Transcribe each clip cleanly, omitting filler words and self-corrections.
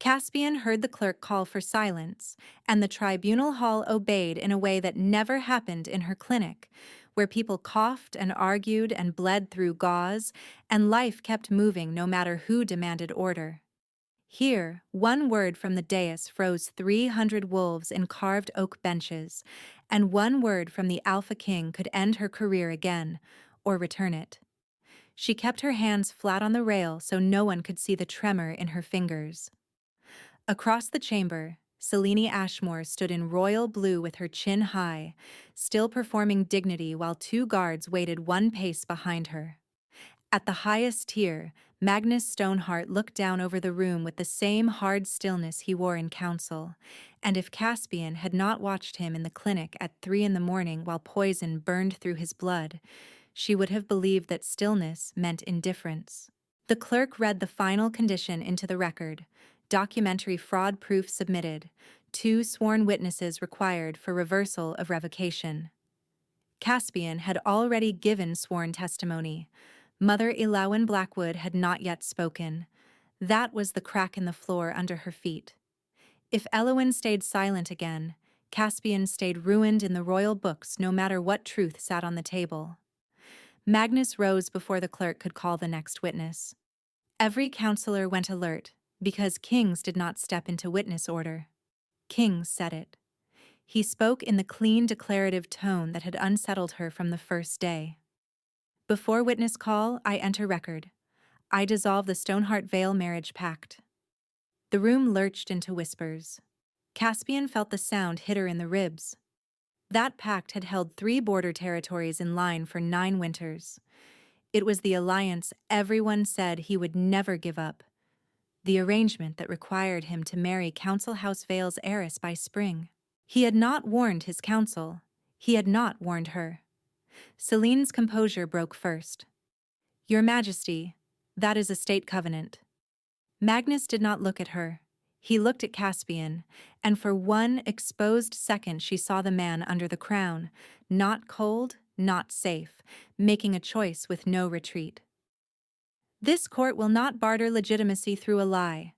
Caspian heard the clerk call for silence, and the tribunal hall obeyed in a way that never happened in her clinic, where people coughed and argued and bled through gauze, and life kept moving no matter who demanded order. Here, one word from the dais froze 300 wolves in carved oak benches, and one word from the Alpha King could end her career again, or return it. She kept her hands flat on the rail so no one could see the tremor in her fingers. Across the chamber, Selene Ashmore stood in royal blue with her chin high, still performing dignity while two guards waited one pace behind her. At the highest tier, Magnus Stoneheart looked down over the room with the same hard stillness he wore in council, and if Caspian had not watched him in the clinic at 3 in the morning while poison burned through his blood, she would have believed that stillness meant indifference. The clerk read the final condition into the record: documentary fraud proof submitted, 2 sworn witnesses required for reversal of revocation. Caspian had already given sworn testimony. Mother Elowen Blackwood had not yet spoken. That was the crack in the floor under her feet. If Elowen stayed silent again, Caspian stayed ruined in the royal books no matter what truth sat on the table. Magnus rose before the clerk could call the next witness. Every counselor went alert, because Kings did not step into witness order. Kings said it. He spoke in the clean declarative tone that had unsettled her from the first day. Before witness call, I enter record. I dissolve the Stoneheart Vale marriage pact. The room lurched into whispers. Caspian felt the sound hit her in the ribs. That pact had held 3 border territories in line for 9 winters. It was the alliance everyone said he would never give up. The arrangement that required him to marry Council House Vale's heiress by spring. He had not warned his council. He had not warned her. Selene's composure broke first. Your Majesty, that is a state covenant. Magnus did not look at her. He looked at Caspian, and for one exposed second she saw the man under the crown, not cold, not safe, making a choice with no retreat. This court will not barter legitimacy through a lie.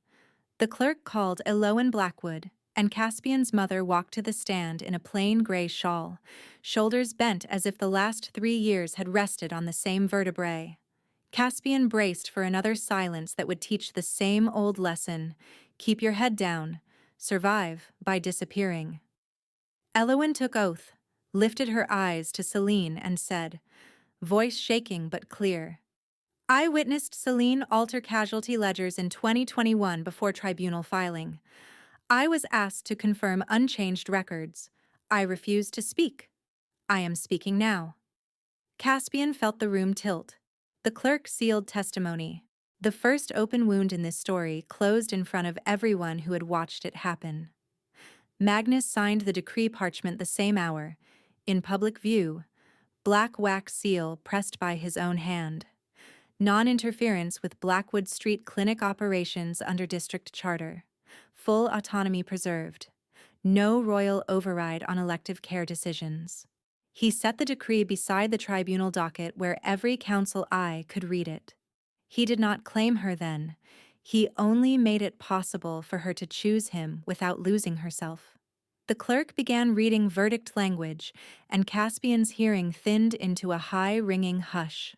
The clerk called Elowen Blackwood, and Caspian's mother walked to the stand in a plain gray shawl, shoulders bent as if the last 3 years had rested on the same vertebrae. Caspian braced for another silence that would teach the same old lesson: keep your head down, survive by disappearing. Elowen took oath, lifted her eyes to Selene and said, voice shaking but clear, I witnessed Selene alter casualty ledgers in 2021 before tribunal filing. I was asked to confirm unchanged records. I refused to speak. I am speaking now. Caspian felt the room tilt. The clerk sealed testimony. The first open wound in this story closed in front of everyone who had watched it happen. Magnus signed the decree parchment the same hour, in public view, black wax seal pressed by his own hand. Non-interference with Blackwood Street clinic operations under district charter. Full autonomy preserved. No royal override on elective care decisions. He set the decree beside the tribunal docket where every council eye could read it. He did not claim her then. He only made it possible for her to choose him without losing herself. The clerk began reading verdict language, and Caspian's hearing thinned into a high, ringing hush.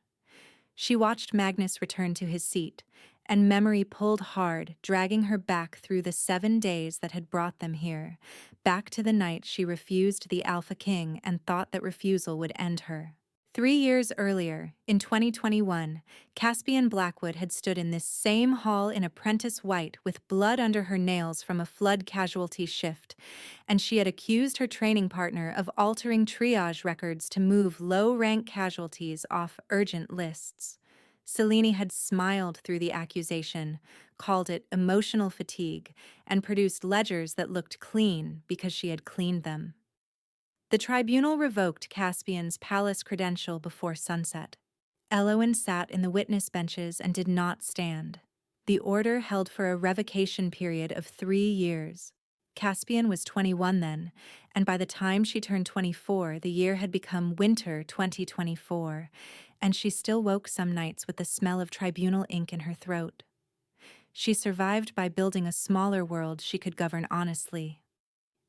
She watched Magnus return to his seat, and memory pulled hard, dragging her back through the 7 days that had brought them here, back to the night she refused the Alpha King and thought that refusal would end her. 3 years earlier, in 2021, Caspian Blackwood had stood in this same hall in apprentice white with blood under her nails from a flood casualty shift, and she had accused her training partner of altering triage records to move low-rank casualties off urgent lists. Selene had smiled through the accusation, called it emotional fatigue, and produced ledgers that looked clean because she had cleaned them. The tribunal revoked Caspian's palace credential before sunset. Elowen sat in the witness benches and did not stand. The order held for a revocation period of 3 years. Caspian was 21 then, and by the time she turned 24, the year had become winter 2024, and she still woke some nights with the smell of tribunal ink in her throat. She survived by building a smaller world she could govern honestly.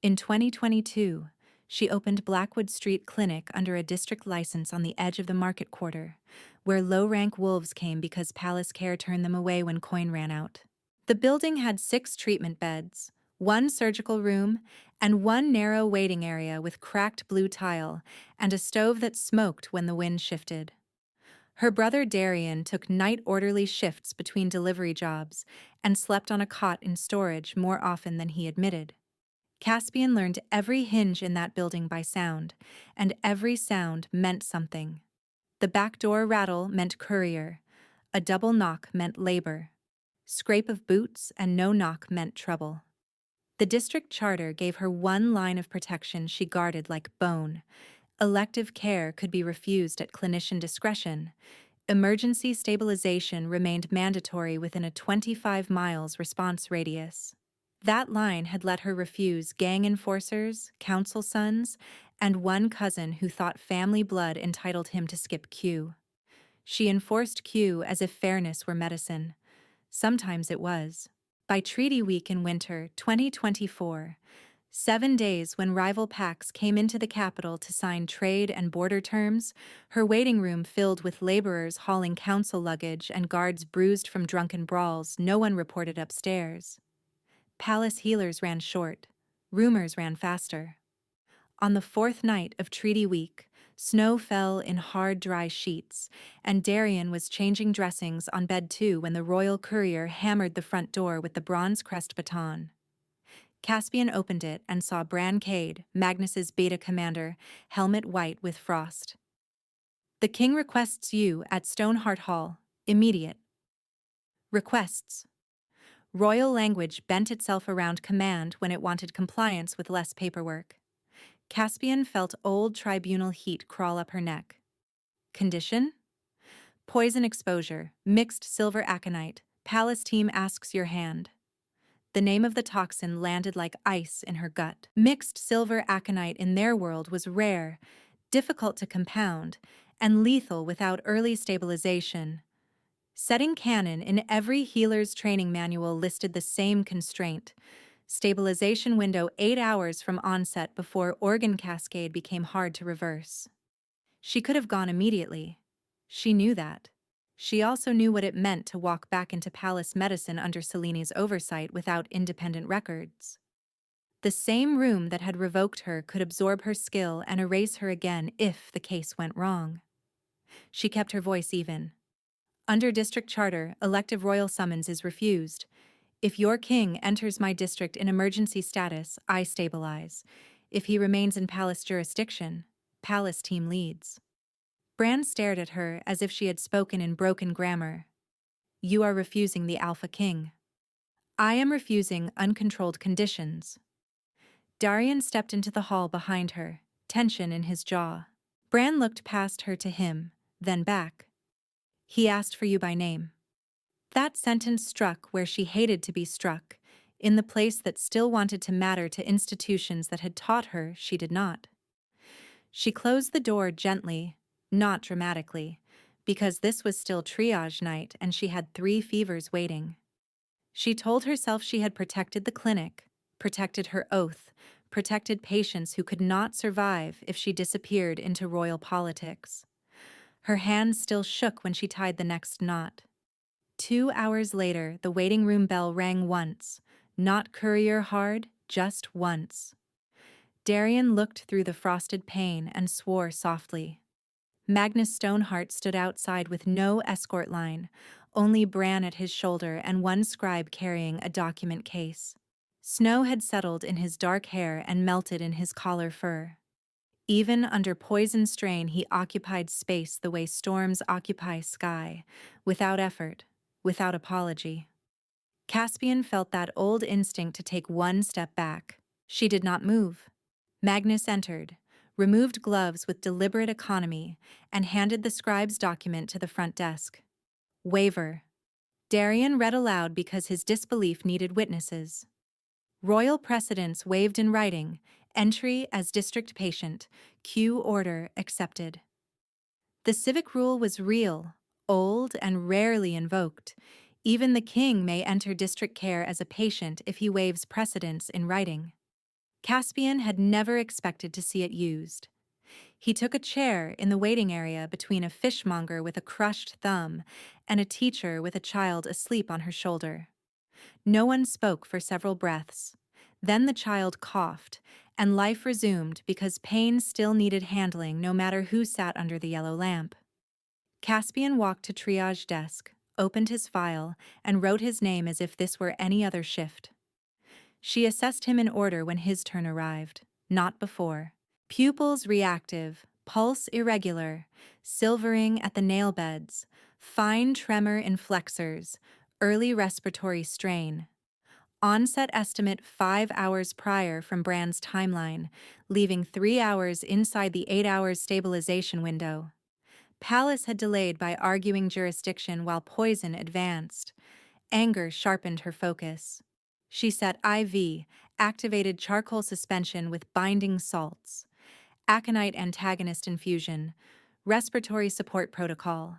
In 2022, she opened Blackwood Street Clinic under a district license on the edge of the market quarter, where low-rank wolves came because Palace Care turned them away when coin ran out. The building had 6 treatment beds, 1 surgical room, and 1 narrow waiting area with cracked blue tile and a stove that smoked when the wind shifted. Her brother Darian took night orderly shifts between delivery jobs and slept on a cot in storage more often than he admitted. Caspian learned every hinge in that building by sound, and every sound meant something. The back door rattle meant courier, a double knock meant labor, scrape of boots and no knock meant trouble. The district charter gave her one line of protection she guarded like bone. Elective care could be refused at clinician discretion. Emergency stabilization remained mandatory within a 25 miles response radius. That line had let her refuse gang enforcers, council sons, and one cousin who thought family blood entitled him to skip Q. She enforced Q as if fairness were medicine. Sometimes it was. By Treaty Week in winter 2024, 7 days when rival packs came into the capital to sign trade and border terms, her waiting room filled with laborers hauling council luggage and guards bruised from drunken brawls no one reported upstairs. Palace healers ran short. Rumors ran faster. On the 4th night of Treaty Week, snow fell in hard, dry sheets, and Darian was changing dressings on bed 2 when the royal courier hammered the front door with the bronze crest baton. Caspian opened it and saw Bran Cade, Magnus's beta commander, helmet white with frost. The king requests you at Stoneheart Hall. Immediate. Requests. Royal language bent itself around command when it wanted compliance with less paperwork. Caspian felt old tribunal heat crawl up her neck. Condition? Poison exposure, mixed silver aconite. Palace team asks your hand. The name of the toxin landed like ice in her gut. Mixed silver aconite in their world was rare, difficult to compound, and lethal without early stabilization. Setting canon in every healer's training manual listed the same constraint. Stabilization window 8 hours from onset before organ cascade became hard to reverse. She could have gone immediately. She knew that. She also knew what it meant to walk back into palace medicine under Seleni's oversight without independent records. The same room that had revoked her could absorb her skill and erase her again if the case went wrong. She kept her voice even. Under district charter, elective royal summons is refused. If your king enters my district in emergency status, I stabilize. If he remains in palace jurisdiction, palace team leads. Bran stared at her as if she had spoken in broken grammar. You are refusing the Alpha King. I am refusing uncontrolled conditions. Darian stepped into the hall behind her, tension in his jaw. Bran looked past her to him, then back. He asked for you by name. That sentence struck where she hated to be struck, in the place that still wanted to matter to institutions that had taught her she did not. She closed the door gently, not dramatically, because this was still triage night and she had 3 fevers waiting. She told herself she had protected the clinic, protected her oath, protected patients who could not survive if she disappeared into royal politics. Her hands still shook when she tied the next knot. 2 hours later, the waiting room bell rang once, not courier hard, just once. Darian looked through the frosted pane and swore softly. Magnus Stoneheart stood outside with no escort line, only Bran at his shoulder and one scribe carrying a document case. Snow had settled in his dark hair and melted in his collar fur. Even under poison strain, he occupied space the way storms occupy sky, without effort, without apology. Caspian felt that old instinct to take one step back. She did not move. Magnus entered, removed gloves with deliberate economy, and handed the scribe's document to the front desk. Waiver. Darian read aloud because his disbelief needed witnesses. Royal precedents waived in writing, entry as district patient, Q order accepted. The civic rule was real, old, and rarely invoked, Even the king may enter district care as a patient if he waives precedence in writing. Caspian had never expected to see it used. He took a chair in the waiting area between a fishmonger with a crushed thumb and a teacher with a child asleep on her shoulder. No one spoke for several breaths. Then the child coughed, and life resumed because pain still needed handling no matter who sat under the yellow lamp. Caspian walked to triage desk, opened his file, and wrote his name as if this were any other shift. She assessed him in order when his turn arrived, not before. Pupils reactive, pulse irregular, silvering at the nail beds, fine tremor in flexors, early respiratory strain. Onset estimate 5 hours prior from Brand's timeline, leaving 3 hours inside the 8 hours stabilization window. Palace had delayed by arguing jurisdiction while poison advanced. Anger sharpened her focus. She set IV, activated charcoal suspension with binding salts, aconite antagonist infusion, respiratory support protocol.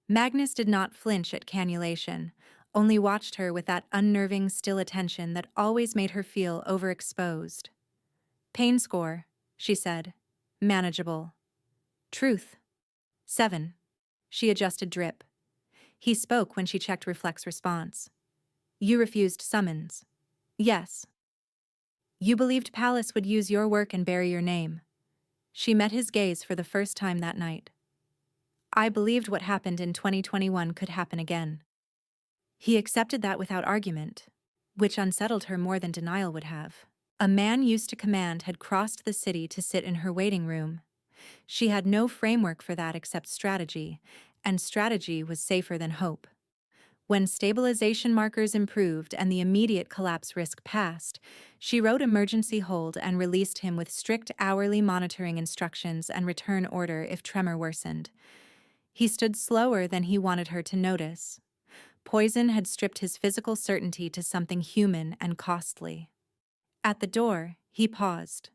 Magnus did not flinch at cannulation, only watched her with that unnerving, still attention that always made her feel overexposed. Pain score, she said. Manageable. Truth. 7. She adjusted drip. He spoke when she checked reflex response. You refused summons. Yes. You believed Palace would use your work and bury your name. She met his gaze for the first time that night. I believed what happened in 2021 could happen again. He accepted that without argument, which unsettled her more than denial would have. A man used to command had crossed the city to sit in her waiting room. She had no framework for that except strategy, and strategy was safer than hope. When stabilization markers improved and the immediate collapse risk passed, she wrote emergency hold and released him with strict hourly monitoring instructions and return order if tremor worsened. He stood slower than he wanted her to notice. Poison had stripped his physical certainty to something human and costly. At the door, he paused.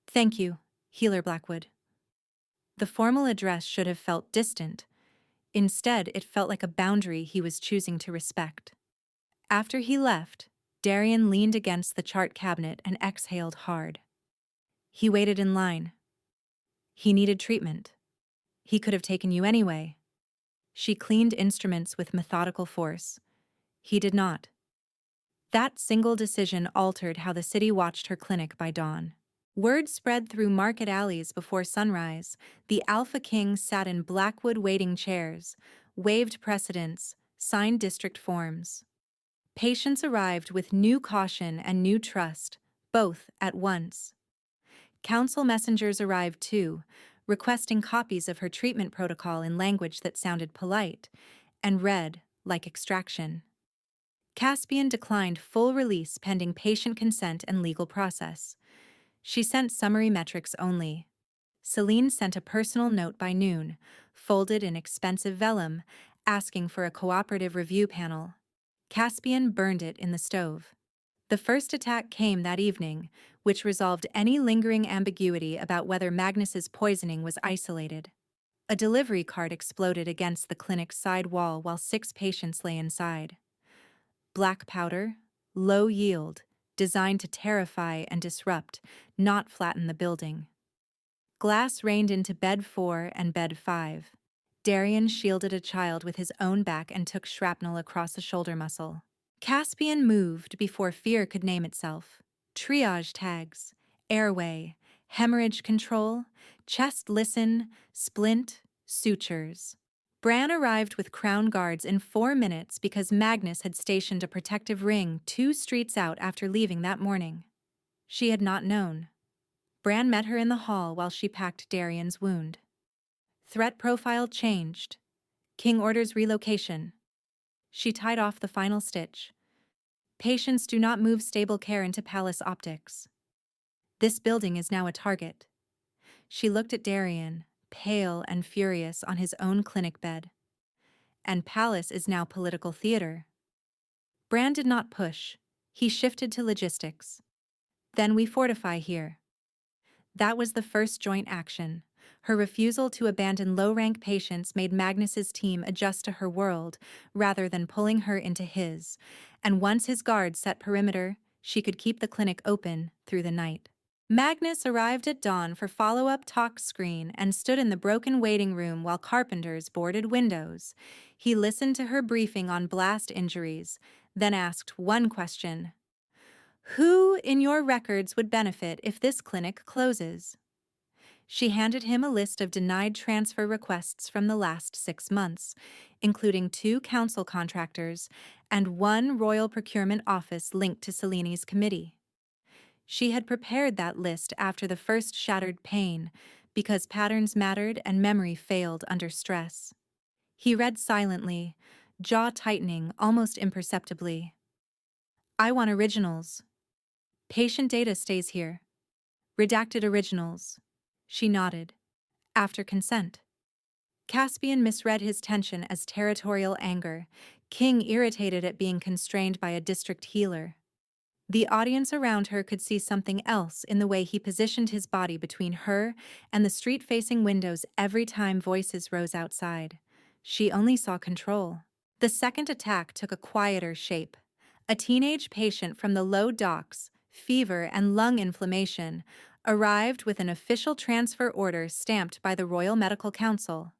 Thank you, Healer Blackwood. The formal address should have felt distant. Instead, it felt like a boundary he was choosing to respect. After he left, Darian leaned against the chart cabinet and exhaled hard. He waited in line. He needed treatment. He could have taken you anyway. She cleaned instruments with methodical force. He did not. That single decision altered how the city watched her clinic by dawn. Word spread through market alleys before sunrise. The Alpha King sat in Blackwood waiting chairs, waived precedents, signed district forms. Patients arrived with new caution and new trust, both at once. Council messengers arrived too, requesting copies of her treatment protocol in language that sounded polite and read like extraction. Caspian declined full release pending patient consent and legal process. She sent summary metrics only. Celine sent a personal note by noon, folded in expensive vellum, asking for a cooperative review panel. Caspian burned it in the stove. The first attack came that evening, which resolved any lingering ambiguity about whether Magnus's poisoning was isolated. A delivery cart exploded against the clinic's side wall while 6 patients lay inside. Black powder, low yield, designed to terrify and disrupt, not flatten the building. Glass rained into bed 4 and bed 5. Darian shielded a child with his own back and took shrapnel across the shoulder muscle. Caspian moved before fear could name itself. Triage tags, airway, hemorrhage control, chest listen, splint, sutures. Bran arrived with crown guards in 4 minutes because Magnus had stationed a protective ring 2 streets out after leaving that morning. She had not known. Bran met her in the hall while she packed Darian's wound. Threat profile changed. King orders relocation. She tied off the final stitch. Patients do not move stable care into Palace Optics. This building is now a target. She looked at Darian, pale and furious on his own clinic bed. And Palace is now political theater. Bran did not push. He shifted to logistics. Then we fortify here. That was the first joint action. Her refusal to abandon low-rank patients made Magnus's team adjust to her world rather than pulling her into his, and once his guards set perimeter, she could keep the clinic open through the night. Magnus arrived at dawn for follow-up talk screen and stood in the broken waiting room while carpenters boarded windows. He listened to her briefing on blast injuries, then asked one question. Who in your records would benefit if this clinic closes? She handed him a list of denied transfer requests from the last 6 months, including 2 council contractors and 1 royal procurement office linked to Seleni's committee. She had prepared that list after the first shattered pane, because patterns mattered and memory failed under stress. He read silently, jaw tightening almost imperceptibly. I want originals. Patient data stays here. Redacted originals. She nodded. After consent. Caspian misread his tension as territorial anger, King irritated at being constrained by a district healer. The audience around her could see something else in the way he positioned his body between her and the street-facing windows every time voices rose outside. She only saw control. The second attack took a quieter shape. A teenage patient from the low docks, fever and lung inflammation, arrived with an official transfer order stamped by the Royal Medical Council.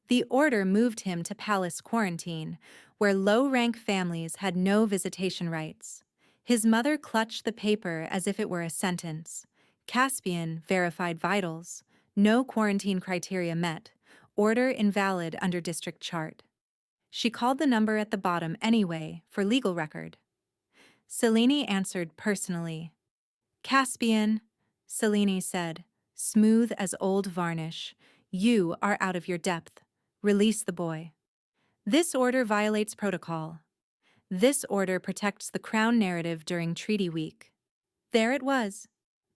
The order moved him to palace quarantine, where low-rank families had no visitation rights. His mother clutched the paper as if it were a sentence. Caspian verified vitals. No quarantine criteria met. Order invalid under district chart. She called the number at the bottom anyway, for legal record. Selene answered personally. Caspian, Selene said, smooth as old varnish. You are out of your depth. Release the boy. This order violates protocol. This order protects the Crown narrative during Treaty Week. There it was.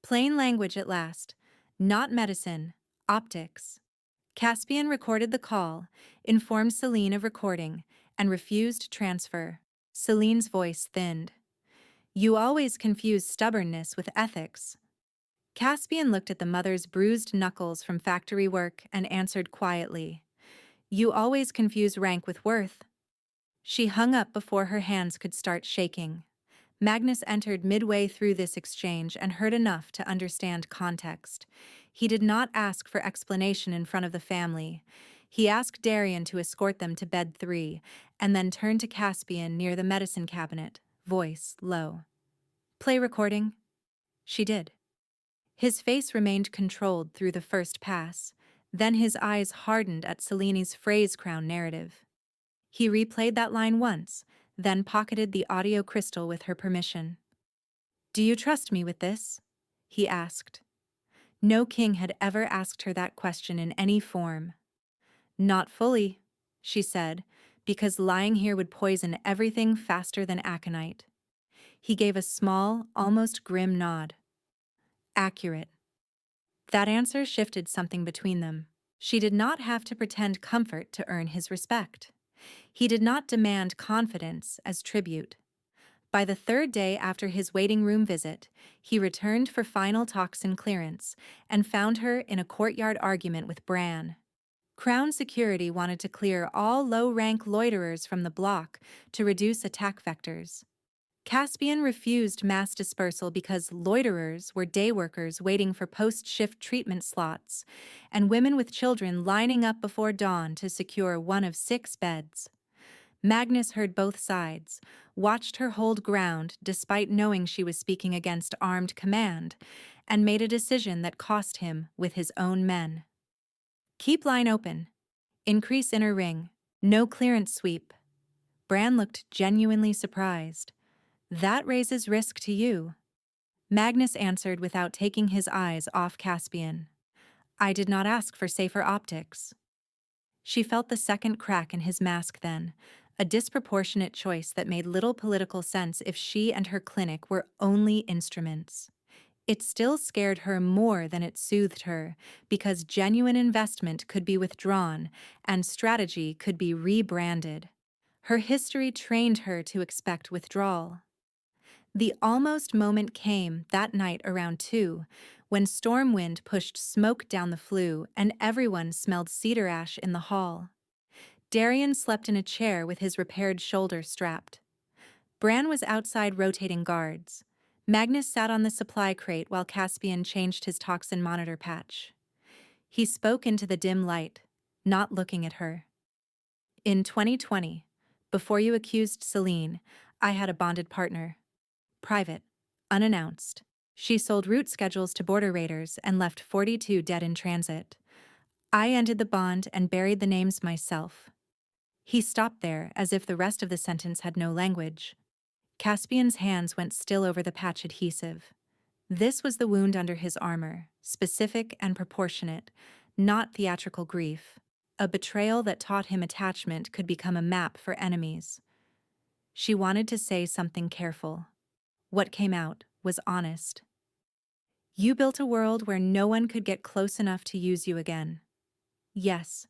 Plain language at last. Not medicine. Optics. Caspian recorded the call, informed Selene of recording, and refused transfer. Selene's voice thinned. You always confuse stubbornness with ethics. Caspian looked at the mother's bruised knuckles from factory work and answered quietly. You always confuse rank with worth. She hung up before her hands could start shaking. Magnus entered midway through this exchange and heard enough to understand context. He did not ask for explanation in front of the family. He asked Darian to escort them to bed 3, and then turned to Caspian near the medicine cabinet, voice low. Play recording? She did. His face remained controlled through the first pass. Then his eyes hardened at Selene's phrase crown narrative. He replayed that line once, then pocketed the audio crystal with her permission. Do you trust me with this? He asked. No king had ever asked her that question in any form. Not fully, she said, because lying here would poison everything faster than aconite. He gave a small, almost grim nod. Accurate. That answer shifted something between them. She did not have to pretend comfort to earn his respect. He did not demand confidence as tribute. By the 3rd day after his waiting room visit, he returned for final toxin clearance and found her in a courtyard argument with Bran. Crown security wanted to clear all low-rank loiterers from the block to reduce attack vectors. Caspian refused mass dispersal because loiterers were day workers waiting for post-shift treatment slots, and women with children lining up before dawn to secure one of 6 beds. Magnus heard both sides, watched her hold ground despite knowing she was speaking against armed command, and made a decision that cost him with his own men. Keep line open. Increase inner ring. No clearance sweep. Bran looked genuinely surprised. That raises risk to you. Magnus answered without taking his eyes off Caspian. I did not ask for safer optics. She felt the second crack in his mask then, a disproportionate choice that made little political sense if she and her clinic were only instruments. It still scared her more than it soothed her, because genuine investment could be withdrawn and strategy could be rebranded. Her history trained her to expect withdrawal. The almost moment came that night around 2, when storm wind pushed smoke down the flue and everyone smelled cedar ash in the hall. Darian slept in a chair with his repaired shoulder strapped. Bran was outside rotating guards. Magnus sat on the supply crate while Caspian changed his toxin monitor patch. He spoke into the dim light, not looking at her. In 2020, before you accused Celine, I had a bonded partner. Private, unannounced. She sold route schedules to border raiders and left 42 dead in transit. I ended the bond and buried the names myself. He stopped there as if the rest of the sentence had no language. Caspian's hands went still over the patch adhesive. This was the wound under his armor, specific and proportionate, not theatrical grief. A betrayal that taught him attachment could become a map for enemies. She wanted to say something careful. What came out was honest. You built a world where no one could get close enough to use you again. Yes.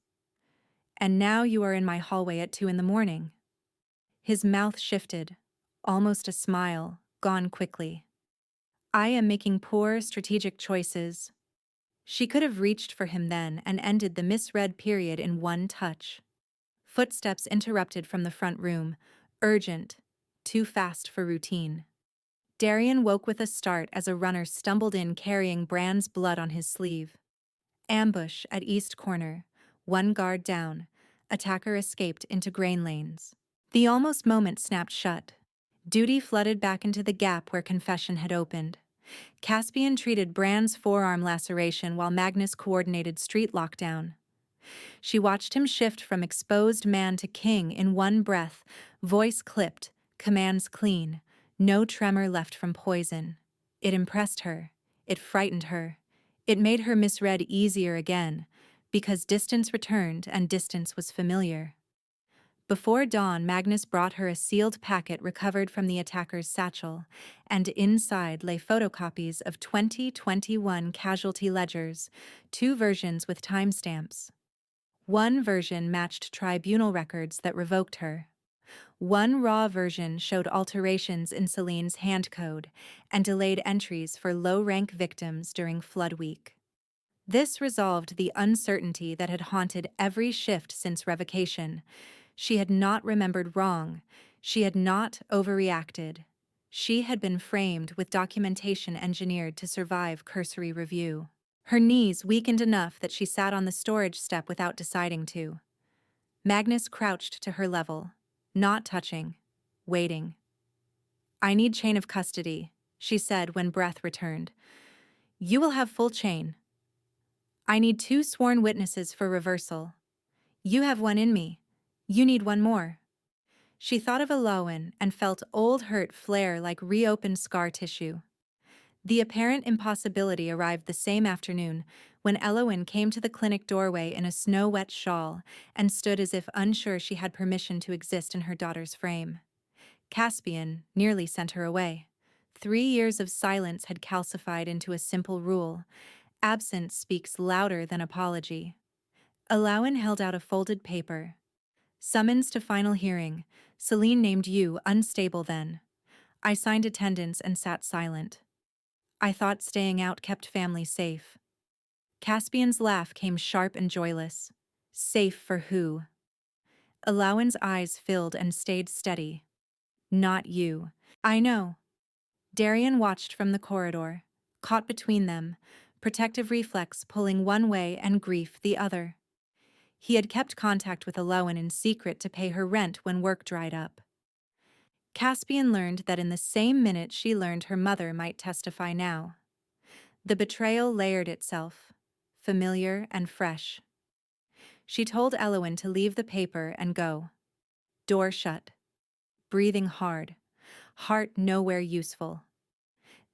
And now you are in my hallway at 2 in the morning. His mouth shifted, almost a smile, gone quickly. I am making poor, strategic choices. She could have reached for him then and ended the misread period in one touch. Footsteps interrupted from the front room, urgent, too fast for routine. Darian woke with a start as a runner stumbled in carrying Bran's blood on his sleeve. Ambush at East Corner, one guard down. Attacker escaped into grain lanes. The almost moment snapped shut. Duty flooded back into the gap where confession had opened. Caspian treated Bran's forearm laceration while Magnus coordinated street lockdown. She watched him shift from exposed man to king in one breath, voice clipped, commands clean, no tremor left from poison. It impressed her. It frightened her. It made her misread easier again, because distance returned and distance was familiar. Before dawn, Magnus brought her a sealed packet recovered from the attacker's satchel, and inside lay photocopies of 2021 casualty ledgers, 2 versions with timestamps. One version matched tribunal records that revoked her. One raw version showed alterations in Celine's hand code and delayed entries for low-rank victims during Flood Week. This resolved the uncertainty that had haunted every shift since revocation. She had not remembered wrong. She had not overreacted. She had been framed with documentation engineered to survive cursory review. Her knees weakened enough that she sat on the storage step without deciding to. Magnus crouched to her level, not touching, waiting. I need chain of custody, she said when breath returned. You will have full chain. I need 2 sworn witnesses for reversal. You have one in me. You need one more. She thought of Elowen and felt old hurt flare like reopened scar tissue. The apparent impossibility arrived the same afternoon when Elowen came to the clinic doorway in a snow-wet shawl and stood as if unsure she had permission to exist in her daughter's frame. Caspian nearly sent her away. 3 years of silence had calcified into a simple rule. Absence speaks louder than apology. Elowen held out a folded paper. Summons to final hearing. Celine named you unstable then. I signed attendance and sat silent. I thought staying out kept family safe. Caspian's laugh came sharp and joyless. Safe for who? Elowen's eyes filled and stayed steady. Not you. I know. Darian watched from the corridor, caught between them, protective reflex pulling one way and grief the other. He had kept contact with Elowen in secret to pay her rent when work dried up. Caspian learned that in the same minute she learned her mother might testify now. The betrayal layered itself, familiar and fresh. She told Elowen to leave the paper and go. Door shut. Breathing hard. Heart nowhere useful.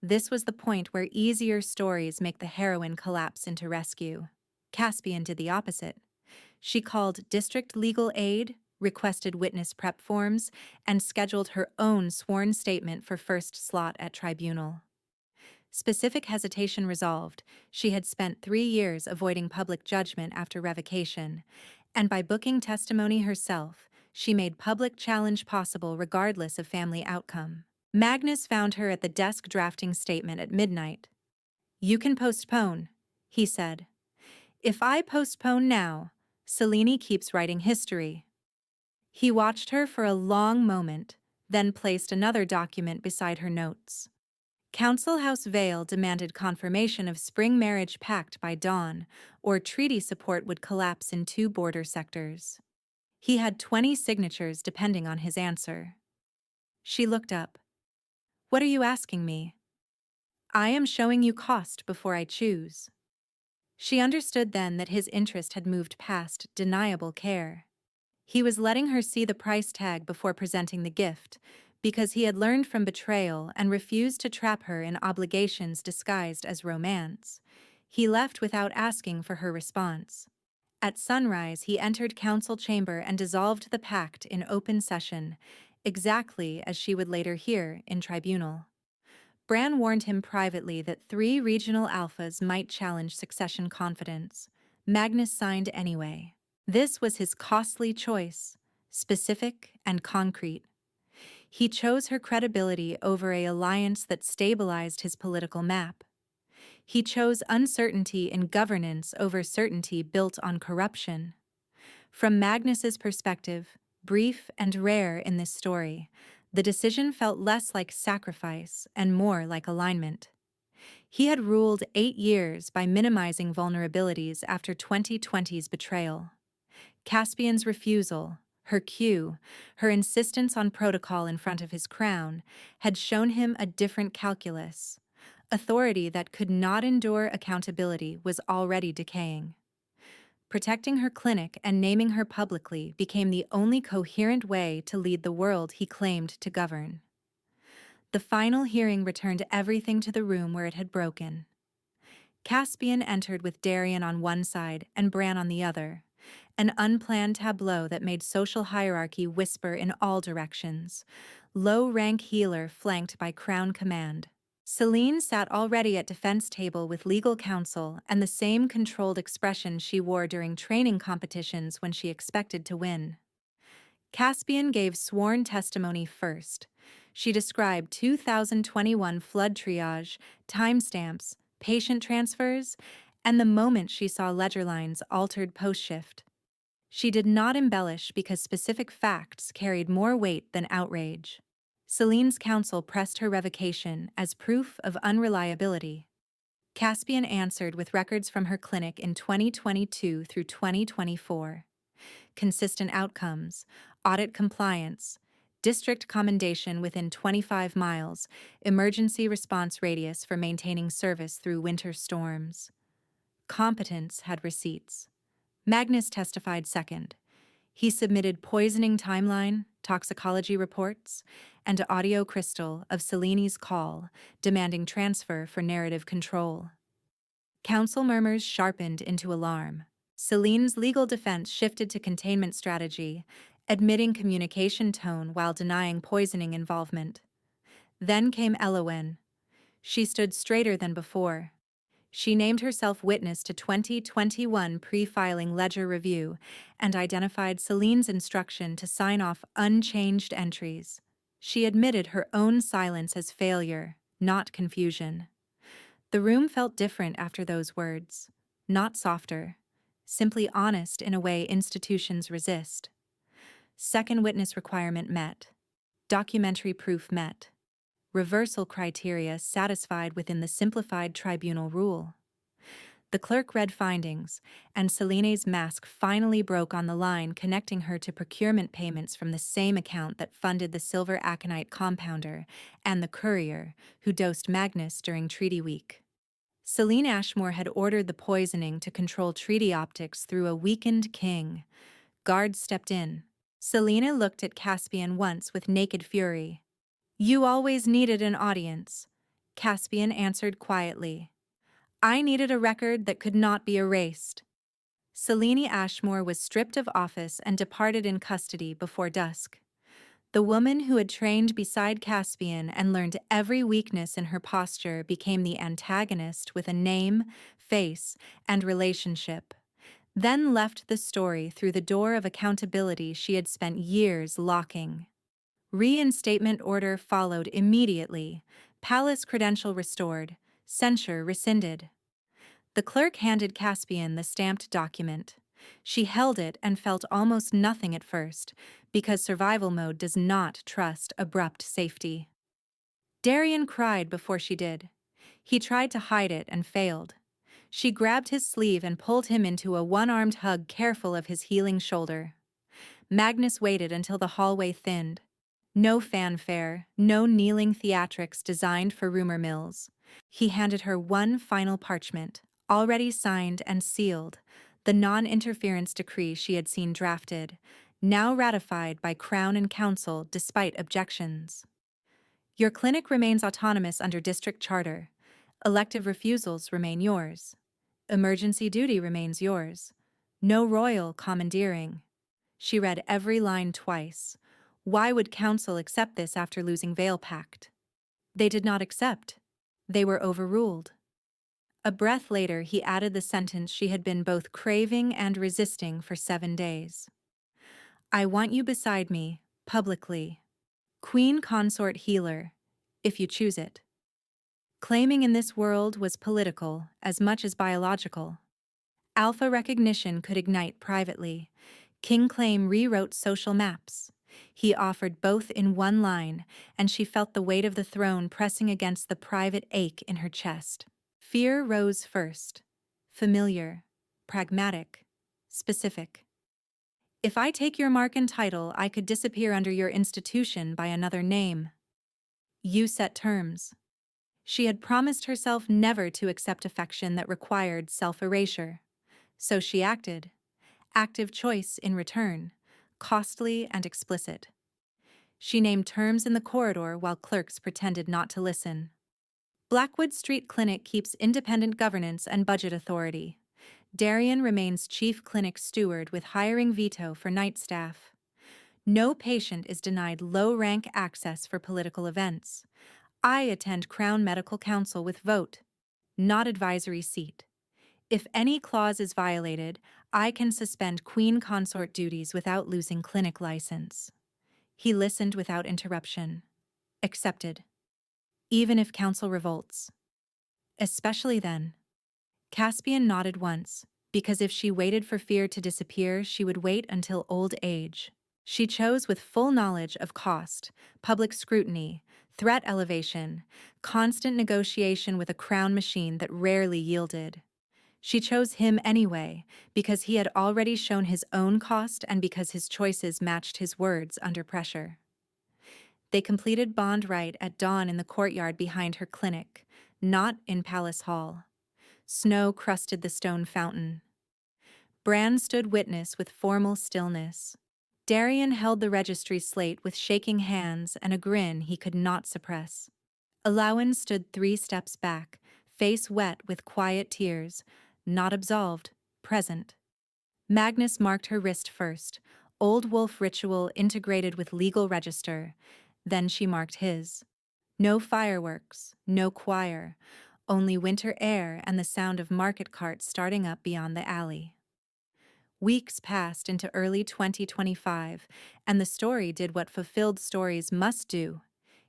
This was the point where easier stories make the heroine collapse into rescue. Caspian did the opposite. She called district legal aid, requested witness prep forms, and scheduled her own sworn statement for first slot at tribunal. Specific hesitation resolved, she had spent 3 years avoiding public judgment after revocation, and by booking testimony herself, she made public challenge possible regardless of family outcome. Magnus found her at the desk drafting statement at midnight. "You can postpone," he said. "If I postpone now, Selene keeps writing history." He watched her for a long moment, then placed another document beside her notes. Council House Vale demanded confirmation of spring marriage pact by dawn, or treaty support would collapse in 2 border sectors. He had 20 signatures depending on his answer. She looked up. "What are you asking me?" "I am showing you cost before I choose." She understood then that his interest had moved past deniable care. He was letting her see the price tag before presenting the gift, because he had learned from betrayal and refused to trap her in obligations disguised as romance. He left without asking for her response. At sunrise, he entered council chamber and dissolved the pact in open session, exactly as she would later hear in tribunal. Bran warned him privately that 3 regional alphas might challenge succession confidence. Magnus signed anyway. This was his costly choice, specific and concrete. He chose her credibility over an alliance that stabilized his political map. He chose uncertainty in governance over certainty built on corruption. From Magnus's perspective, brief and rare in this story, the decision felt less like sacrifice and more like alignment. He had ruled 8 years by minimizing vulnerabilities after 2020's betrayal. Caspian's refusal, her cue, her insistence on protocol in front of his crown, had shown him a different calculus. Authority that could not endure accountability was already decaying. Protecting her clinic and naming her publicly became the only coherent way to lead the world he claimed to govern. The final hearing returned everything to the room where it had broken. Caspian entered with Darian on one side and Bran on the other, an unplanned tableau that made social hierarchy whisper in all directions. Low-rank healer flanked by Crown Command. Selene sat already at defense table with legal counsel and the same controlled expression she wore during training competitions when she expected to win. Caspian gave sworn testimony first. She described 2021 flood triage, timestamps, patient transfers, and the moment she saw ledger lines altered post-shift. She did not embellish because specific facts carried more weight than outrage. Selene's counsel pressed her revocation as proof of unreliability. Caspian answered with records from her clinic in 2022 through 2024. Consistent outcomes, audit compliance, district commendation within 25 miles, emergency response radius for maintaining service through winter storms. Competence had receipts. Magnus testified second. He submitted poisoning timeline, toxicology reports, and audio crystal of Selene's call, demanding transfer for narrative control. Council murmurs sharpened into alarm. Selene's legal defense shifted to containment strategy, admitting communication tone while denying poisoning involvement. Then came Elowen. She stood straighter than before. She named herself witness to 2021 pre-filing ledger review and identified Selene's instruction to sign off unchanged entries. She admitted her own silence as failure, not confusion. The room felt different after those words, not softer, simply honest in a way institutions resist. Second witness requirement met. Documentary proof met. Reversal criteria satisfied within the simplified tribunal rule. The clerk read findings, and Selene's mask finally broke on the line connecting her to procurement payments from the same account that funded the Silver Aconite compounder and the courier who dosed Magnus during Treaty Week. Selene Ashmore had ordered the poisoning to control treaty optics through a weakened king. Guards stepped in. Selena looked at Caspian once with naked fury. "You always needed an audience," Caspian answered quietly. "I needed a record that could not be erased." Selene Ashmore was stripped of office and departed in custody before dusk. The woman who had trained beside Caspian and learned every weakness in her posture became the antagonist with a name, face, and relationship. Then left the story through the door of accountability she had spent years locking. Reinstatement order followed immediately, palace credential restored, censure rescinded. The clerk handed Caspian the stamped document. She held it and felt almost nothing at first, because survival mode does not trust abrupt safety. Darian cried before she did. He tried to hide it and failed. She grabbed his sleeve and pulled him into a one-armed hug, careful of his healing shoulder. Magnus waited until the hallway thinned. No fanfare, no kneeling theatrics designed for rumor mills. He handed her one final parchment, already signed and sealed, the non-interference decree she had seen drafted, now ratified by Crown and Council despite objections. Your clinic remains autonomous under district charter. Elective refusals remain yours. Emergency duty remains yours. No royal commandeering. She read every line twice. Why would Council accept this after losing Vale Pact? They did not accept. They were overruled. A breath later, he added the sentence she had been both craving and resisting for 7 days. I want you beside me, publicly. Queen Consort Healer, if you choose it. Claiming in this world was political as much as biological. Alpha recognition could ignite privately. King Claim rewrote social maps. He offered both in one line, and she felt the weight of the throne pressing against the private ache in her chest. Fear rose first. Familiar, pragmatic, specific. If I take your mark and title, I could disappear under your institution by another name. You set terms. She had promised herself never to accept affection that required self-erasure. So she acted. Active choice in return, costly and explicit. She named terms in the corridor while clerks pretended not to listen. Blackwood Street Clinic keeps independent governance and budget authority. Darian remains chief clinic steward with hiring veto for night staff. No patient is denied low-rank access for political events. I attend Crown Medical Council with vote, not advisory seat. If any clause is violated, I can suspend Queen Consort duties without losing clinic license. He listened without interruption. Accepted. Even if Council revolts. Especially then. Caspian nodded once, because if she waited for fear to disappear, she would wait until old age. She chose with full knowledge of cost, public scrutiny, threat elevation, constant negotiation with a crown machine that rarely yielded. She chose him anyway, because he had already shown his own cost and because his choices matched his words under pressure. They completed bond right at dawn in the courtyard behind her clinic, not in Palace Hall. Snow crusted the stone fountain. Bran stood witness with formal stillness. Darian held the registry slate with shaking hands and a grin he could not suppress. Alawan stood 3 steps back, face wet with quiet tears, not absolved, present. Magnus marked her wrist first, Old Wolf ritual integrated with legal register. Then she marked his. No fireworks, no choir, only winter air and the sound of market carts starting up beyond the alley. Weeks passed into early 2025, and the story did what fulfilled stories must do.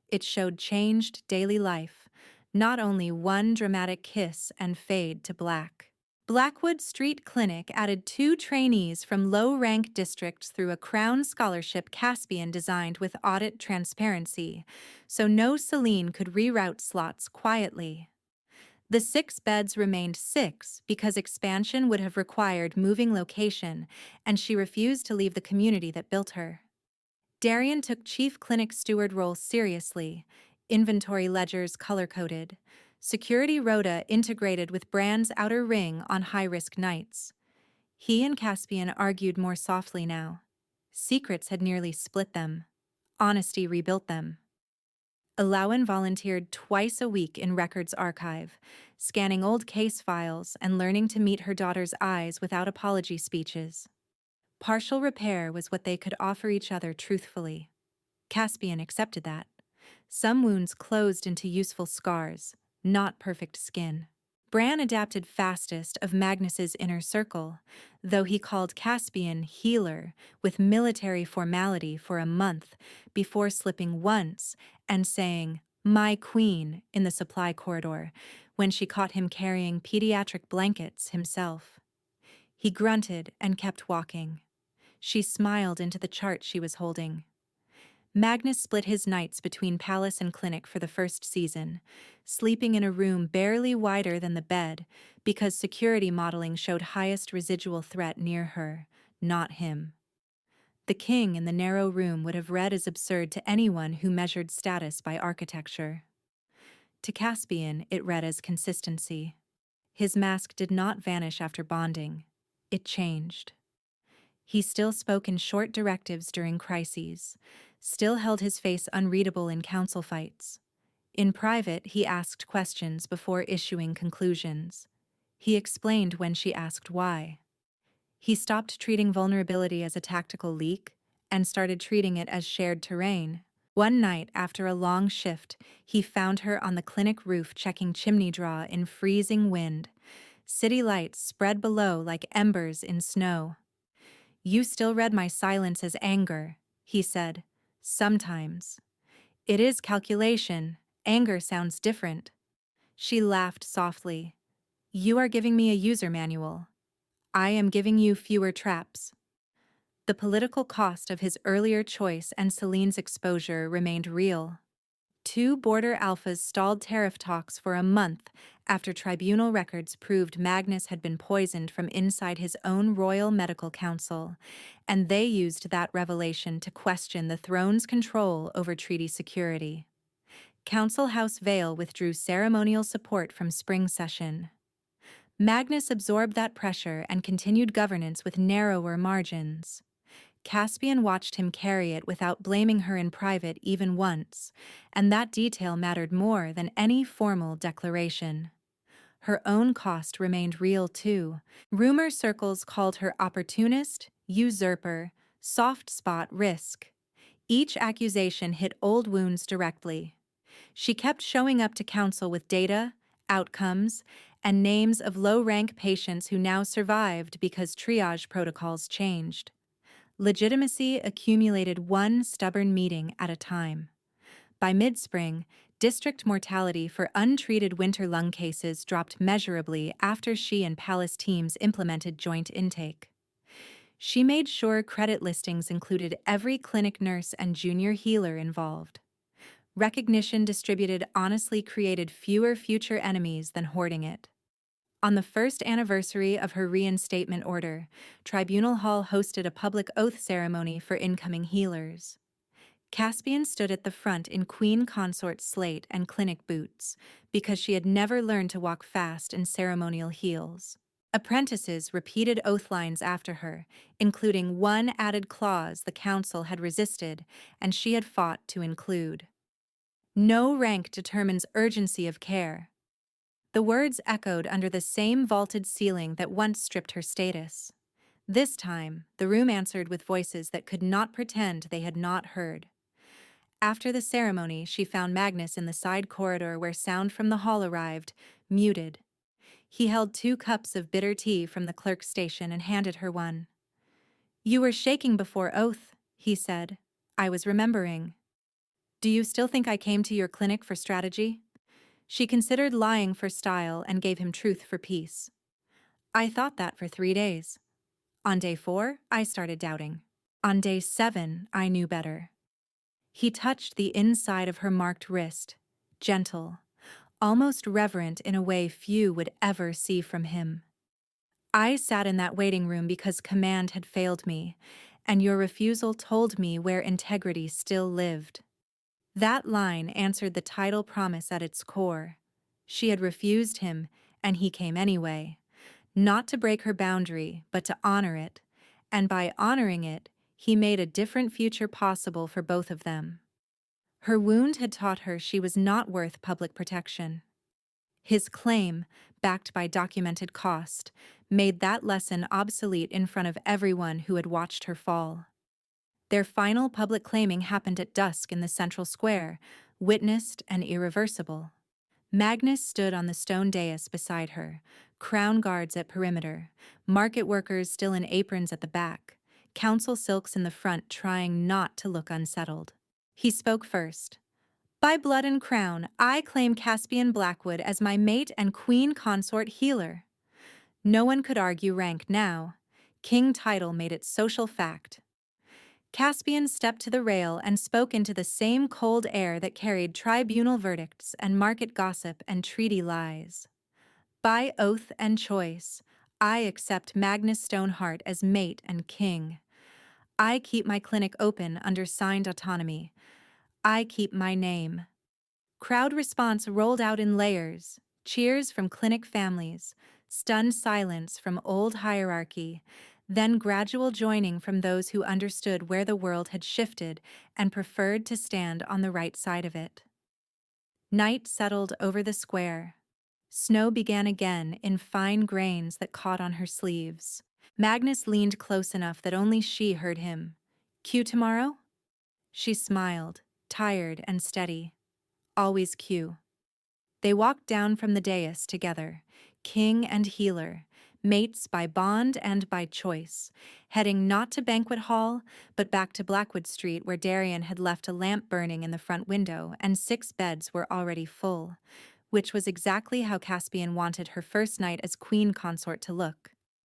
It showed changed daily life, not only one dramatic kiss and fade to black. Blackwood Street Clinic added 2 trainees from low-rank districts through a Crown Scholarship Caspian designed with audit transparency, so no Celine could reroute slots quietly. The 6 beds remained 6 because expansion would have required moving location, and she refused to leave the community that built her. Darian took chief clinic steward role seriously, inventory ledgers color-coded, security rota integrated with Bran's outer ring on high-risk nights. He and Caspian argued more softly now. Secrets had nearly split them. Honesty rebuilt them. Alawan volunteered twice a week in Records Archive, scanning old case files and learning to meet her daughter's eyes without apology speeches. Partial repair was what they could offer each other truthfully. Caspian accepted that. Some wounds closed into useful scars, not perfect skin. Bran adapted fastest of Magnus's inner circle, though he called Caspian healer with military formality for a month before slipping once and saying, "My queen," in the supply corridor when she caught him carrying pediatric blankets himself. He grunted and kept walking. She smiled into the chart she was holding. Magnus split his nights between palace and clinic for the first season, sleeping in a room barely wider than the bed because security modeling showed highest residual threat near her, not him. The king in the narrow room would have read as absurd to anyone who measured status by architecture. To Caspian, it read as consistency. His mask did not vanish after bonding. It changed. He still spoke in short directives during crises, still held his face unreadable in council fights. In private, he asked questions before issuing conclusions. He explained when she asked why. He stopped treating vulnerability as a tactical leak and started treating it as shared terrain. One night, after a long shift, he found her on the clinic roof checking chimney draw in freezing wind. City lights spread below like embers in snow. "You still read my silence as anger," he said. "Sometimes. It is calculation. Anger sounds different." She laughed softly. "You are giving me a user manual. I am giving you fewer traps." The political cost of his earlier choice and Celine's exposure remained real. Two border alphas stalled tariff talks for a month after tribunal records proved Magnus had been poisoned from inside his own Royal Medical Council, and they used that revelation to question the throne's control over treaty security. Council House Vale withdrew ceremonial support from spring session. Magnus absorbed that pressure and continued governance with narrower margins. Caspian watched him carry it without blaming her in private even once, and that detail mattered more than any formal declaration. Her own cost remained real too. Rumor circles called her opportunist, usurper, soft spot risk. Each accusation hit old wounds directly. She kept showing up to council with data, outcomes, and names of low-rank patients who now survived because triage protocols changed. Legitimacy accumulated one stubborn meeting at a time. By mid-spring, district mortality for untreated winter lung cases dropped measurably after she and Palace teams implemented joint intake. She made sure credit listings included every clinic nurse and junior healer involved. Recognition distributed honestly created fewer future enemies than hoarding it. On the first anniversary of her reinstatement order, Tribunal Hall hosted a public oath ceremony for incoming healers. Caspian stood at the front in queen consort slate and clinic boots, because she had never learned to walk fast in ceremonial heels. Apprentices repeated oath lines after her, including one added clause the council had resisted and she had fought to include. "No rank determines urgency of care." The words echoed under the same vaulted ceiling that once stripped her status. This time, the room answered with voices that could not pretend they had not heard. After the ceremony, she found Magnus in the side corridor where sound from the hall arrived, muted. He held 2 cups of bitter tea from the clerk's station and handed her one. "You were shaking before oath," he said. "I was remembering. Do you still think I came to your clinic for strategy?" She considered lying for style and gave him truth for peace. "I thought that for 3 days. On day 4, I started doubting. On day 7, I knew better." He touched the inside of her marked wrist, gentle, almost reverent in a way few would ever see from him. "I sat in that waiting room because command had failed me, and your refusal told me where integrity still lived." That line answered the title promise at its core. She had refused him, and he came anyway. Not to break her boundary, but to honor it. And by honoring it, he made a different future possible for both of them. Her wound had taught her she was not worth public protection. His claim, backed by documented cost, made that lesson obsolete in front of everyone who had watched her fall. Their final public claiming happened at dusk in the central square, witnessed and irreversible. Magnus stood on the stone dais beside her, crown guards at perimeter, market workers still in aprons at the back, council silks in the front trying not to look unsettled. He spoke first. By blood and crown, I claim Caspian Blackwood as my mate and queen consort healer. No one could argue rank now. King title made it social fact. Caspian stepped to the rail and spoke into the same cold air that carried tribunal verdicts and market gossip and treaty lies. By oath and choice, I accept Magnus Stoneheart as mate and king. I keep my clinic open under signed autonomy. I keep my name. Crowd response rolled out in layers, cheers from clinic families, stunned silence from old hierarchy, then gradual joining from those who understood where the world had shifted and preferred to stand on the right side of it. Night settled over the square. Snow began again in fine grains that caught on her sleeves. Magnus leaned close enough that only she heard him. Q tomorrow? She smiled, tired and steady. Always Q. They walked down from the dais together, king and healer, mates by bond and by choice, heading not to banquet hall, but back to Blackwood Street where Darian had left a lamp burning in the front window and 6 beds were already full, which was exactly how Caspian wanted her first night as queen consort to look.